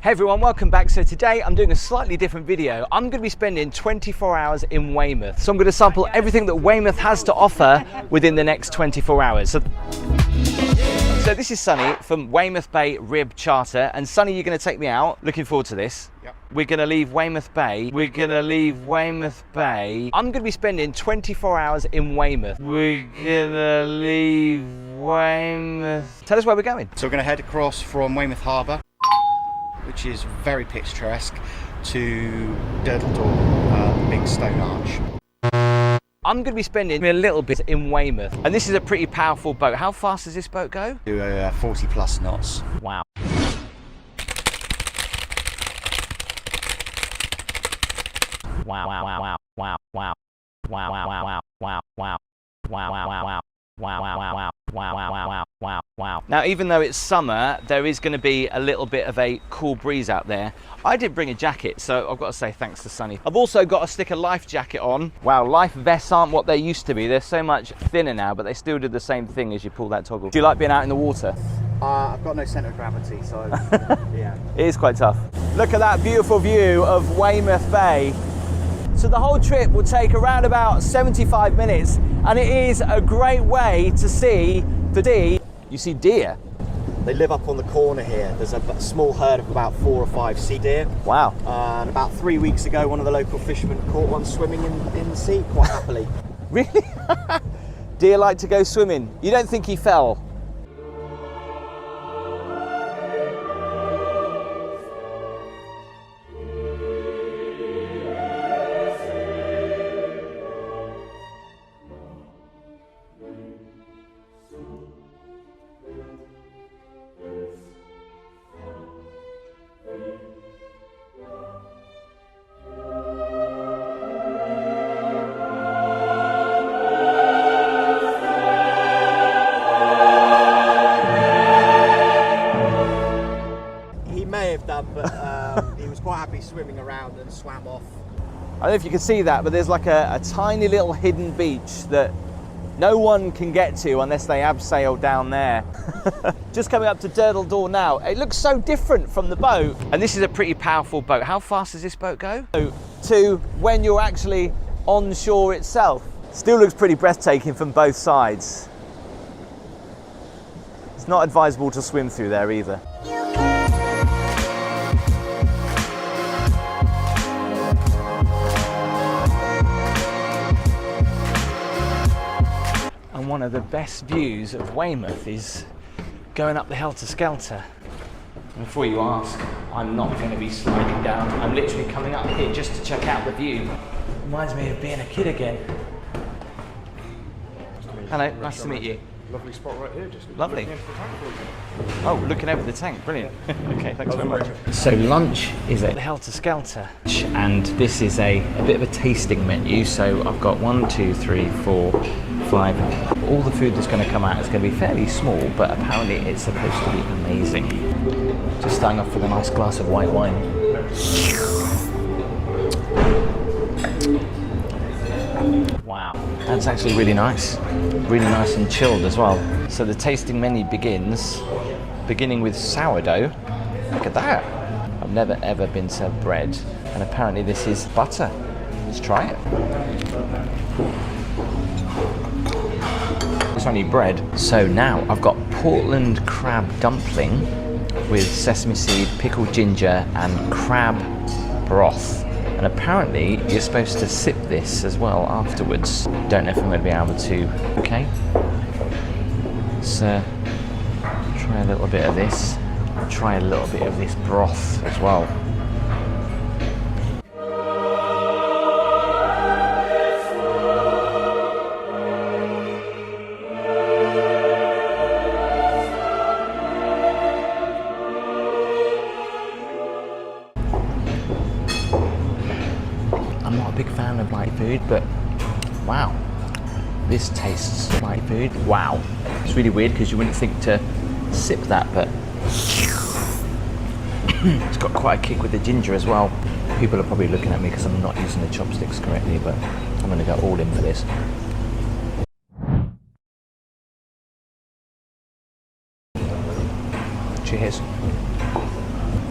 Hey everyone, welcome back. So today I'm doing a slightly different video. I'm going to be spending 24 hours in Weymouth. So I'm going to sample everything that Weymouth has to offer within the next 24 hours. So this is Sonny from Weymouth Bay Rib Charter. And Sonny, you're going to take me out. Looking forward to this. Yep. We're going to leave Weymouth Bay. I'm going to be spending 24 hours in Weymouth. We're going to leave Weymouth. Tell us where we're going. So we're going to head across from Weymouth Harbour, which is very picturesque, to Durdle Door, the big stone arch. I'm going to be spending a little bit in Weymouth, and this is a pretty powerful boat. How fast does this boat go? 40 plus knots. Wow. Wow, wow, wow, wow, wow, wow, wow, wow, wow, wow, wow, wow, wow, wow. Wow, wow, wow, wow, wow, wow, wow, wow, wow. Now, even though it's summer, there is going to be a little bit of a cool breeze out there. I did bring a jacket, so I've got to say thanks to Sonny. I've also got to stick a life jacket on. Wow, life vests aren't what they used to be. They're so much thinner now, but they still do the same thing as you pull that toggle. Do you like being out in the water? I've got no centre of gravity, so yeah. It is quite tough. Look at that beautiful view of Weymouth Bay. So the whole trip will take around about 75 minutes, and it is a great way to see the deer. You see deer. They live up on the corner here. There's a small herd of about 4 or 5 sea deer. Wow. And about 3 weeks ago, one of the local fishermen caught one swimming in the sea quite happily. Really? Deer like to go swimming. You don't think he fell? But he was quite happy swimming around and swam off. I don't know if you can see that, but there's like a tiny little hidden beach that no one can get to unless they abseil down there. Just coming up to Durdle Door now. It looks so different from the boat. And this is a pretty powerful boat. How fast does this boat go? To when you're actually on shore itself. Still looks pretty breathtaking from both sides. It's not advisable to swim through there either. And one of the best views of Weymouth is going up the helter skelter. And before you ask, I'm not going to be sliding down. I'm literally coming up here just to check out the view. Reminds me of being a kid again. Hello, nice to meet you. Lovely spot right here, just lovely. Looking over the tank for you. Oh, looking over the tank, brilliant. Okay, thanks very much. So lunch is at the helter skelter, and this is a bit of a tasting menu. So I've got 1, 2, 3, 4, 5. All the food that's going to come out is going to be fairly small, but apparently it's supposed to be amazing. Just starting off with a nice glass of white wine. Wow, that's actually really nice and chilled as well. So the tasting menu beginning with sourdough. Look at that. I've never ever been served bread, and apparently this is butter. Let's try it. It's only bread. So now I've got Portland crab dumpling with sesame seed, pickled ginger and crab broth. And apparently you're supposed to sip this as well afterwards. Don't know if I'm going to be able to. Okay. Let's try a little bit of this. Try a little bit of this broth as well. I'm not a big fan of light food, but wow, this tastes like food. Wow. It's really weird because you wouldn't think to sip that, but it's got quite a kick with the ginger as well. People are probably looking at me because I'm not using the chopsticks correctly, but I'm going to go all in for this. Cheers.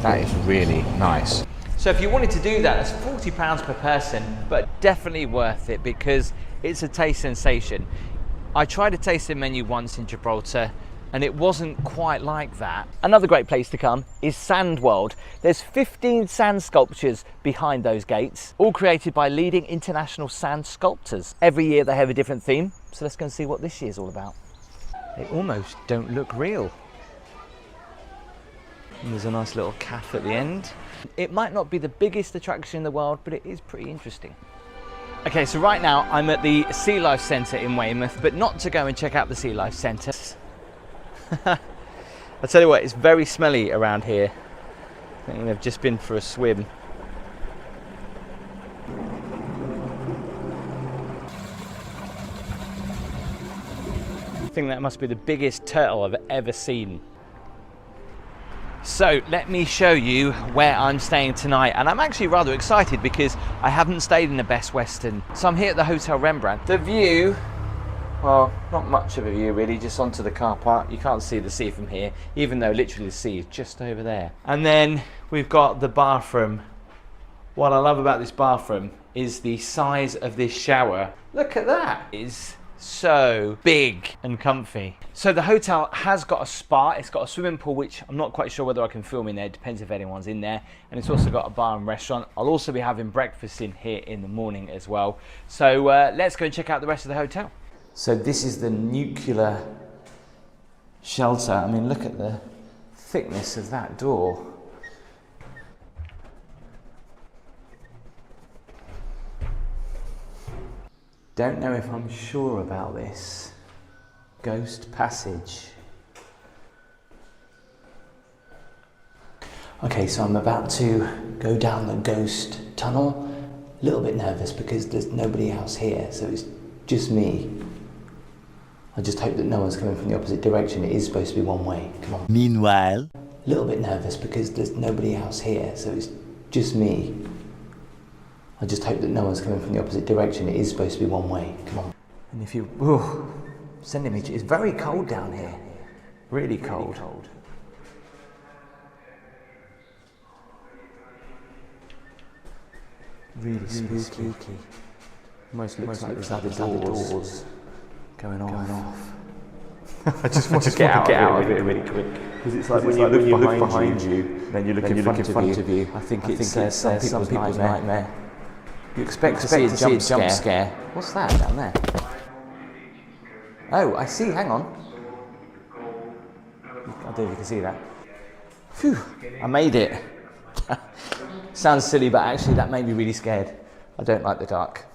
That is really nice. So if you wanted to do that, that's £40 per person, but definitely worth it because it's a taste sensation. I tried a tasting menu once in Gibraltar and it wasn't quite like that. Another great place to come is Sand World. There's 15 sand sculptures behind those gates, all created by leading international sand sculptors. Every year they have a different theme, so let's go and see what this year's all about. They almost don't look real. And there's a nice little cafe at the end. It might not be the biggest attraction in the world, but it is pretty interesting. Okay, so right now I'm at the Sea Life Centre in Weymouth, but not to go and check out the Sea Life Centre. I'll tell you what, it's very smelly around here. I think they've just been for a swim. I think that must be the biggest turtle I've ever seen. So let me show you where I'm staying tonight, and I'm actually rather excited because I haven't stayed in the Best Western. So I'm here at the Hotel Rembrandt. The view, well, not much of a view really, just onto the car park. You can't see the sea from here, even though literally the sea is just over there. And then we've got the bathroom. What I love about this bathroom is the size of this shower. Look at that. It's so big and comfy. So the hotel has got a spa. It's got a swimming pool, which I'm not quite sure whether I can film in there. It depends if anyone's in there. And it's also got a bar and restaurant. I'll also be having breakfast in here in the morning as well. So let's go and check out the rest of the hotel. So this is the nuclear shelter. I mean, look at the thickness of that door. Don't know if I'm sure about this. Ghost passage. Okay, so I'm about to go down the ghost tunnel. A little bit nervous because there's nobody else here, so it's just me. I just hope that no one's coming from the opposite direction. It is supposed to be one way. Come on. Meanwhile, A little bit nervous because there's nobody else here, so it's just me. I just hope that no one's coming from the opposite direction. It is supposed to be one way. Come on. And if you, sending me, it's very cold down here. Really cold. Really spooky. Almost looks like there's other doors going on and off. I just want to get out of it really quick. Because it's like when you look behind you, then you look in front of you. I think it's some people's nightmare. You expect to see a jump scare. What's that down there? Oh, I see, hang on. I don't know if you can see that. Phew, I made it. Sounds silly, but actually that made me really scared. I don't like the dark.